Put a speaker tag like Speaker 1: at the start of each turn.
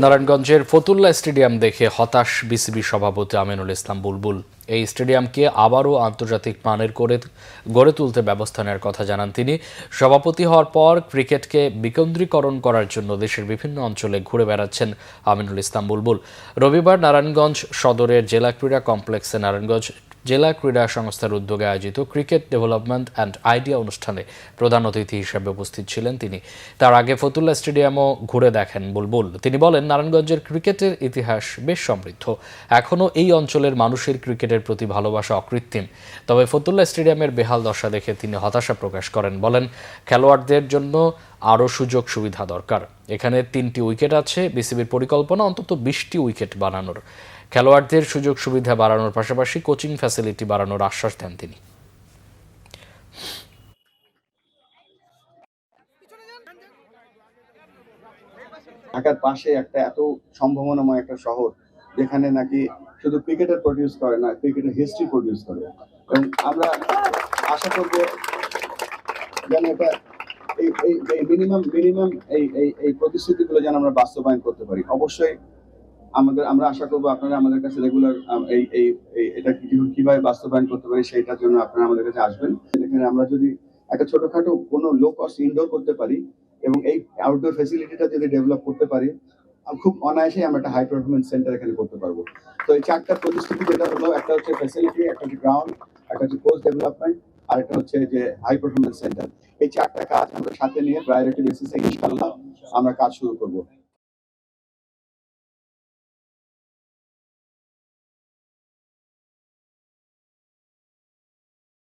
Speaker 1: নারায়ণগঞ্জের ফতুল্লা স্টেডিয়াম দেখে হতাশ বিসিবি সভাপতি আমিনুল ইসলাম বুলবুল। এই স্টেডিয়ামকে আবারও আন্তর্জাতিক মানের গড়ে তুলতে ব্যবস্থা নেওয়ার কথা জানান তিনি। সভাপতি হওয়ার পর ক্রিকেটকে বিকেন্দ্রীকরণ করার জন্য দেশের বিভিন্ন অঞ্চলে ঘুরে বেড়াচ্ছেন আমিনুল ইসলাম বুলবুল। রবিবার নারায়ণগঞ্জ সদরের জেলা ক্রীড়া কমপ্লেক্সে নারায়ণগঞ্জ জেলা ক্রীড়া সংস্থার উদ্যোগে আয়োজিত ক্রিকেট ডেভেলপমেন্ট অ্যান্ড আইডিয়া অনুষ্ঠানে প্রধান অতিথি হিসেবে উপস্থিত ছিলেন তিনি। তার আগে ফতুল্লা স্টেডিয়ামও ঘুরে দেখেন বুলবুল। তিনি বলেন, নারায়ণগঞ্জের ক্রিকেটের ইতিহাস বেশ সমৃদ্ধ। এখনও এই অঞ্চলের মানুষের ক্রিকেটের প্রতি ভালোবাসা অকৃত্রিম। তবে ফতুল্লা স্টেডিয়ামের বেহাল দশা দেখে তিনি হতাশা প্রকাশ করেন। বলেন, খেলোয়াড়দের জন্য আরও সুযোগ সুবিধা দরকার। এখানে 3টি উইকেট আছে। বিসিবির পরিকল্পনা অন্তত 20টি উইকেট বানানোর। খেলোয়াড়দের সুযোগ সুবিধা বাড়ানোর পাশাপাশি কোচিং ফ্যাসিলিটি বাড়ানোর আশ্বাস দেন তিনি।
Speaker 2: ঢাকার পাশে একটা এত সম্ভাবনাময় একটা শহর, যেখানে নাকি শুধু ক্রিকেটার প্রডিউস করে না, ক্রিকেটের হিস্ট্রি প্রডিউস করে। এবং আমরা আশা করব যেন এটা এই মিনিমাম এই প্রতিশ্রুতিগুলো যেন আমরা বাস্তবায়ন করতে পারি। অবশ্যই আমরা আশা করবো আপনারা আমাদের কাছে রেগুলার এটা কিভাবে বাস্তবায়ন করতে পারি সেটার জন্য আপনারা আমাদের কাছে আসবেন। এখানে আমরা যদি একটা ছোটখাটো কোনো লো কস্ট ইনডোর করতে পারি এবং এই আউটডোর ফ্যাসিলিটিটা যদি ডেভেলপ করতে পারি, খুব অনায়াসেই আমরা একটা হাই পারফরমেন্স সেন্টার এখানে করতে পারবো। তো এই 4টা প্রতিশ্রুতি যেটা হলো, একটা হচ্ছে ফ্যাসিলিটি, একটা হচ্ছে গ্রাউন্ড, একটা হচ্ছে কোচ ডেভেলপমেন্ট, আর একটা হচ্ছে যে হাই পারফরমেন্স সেন্টার। এই 4টা কাজ আমরা সাথে নিয়ে প্রায়োরিটি বেসিসে ইনশাআল্লাহ আমরা কাজ শুরু করবো।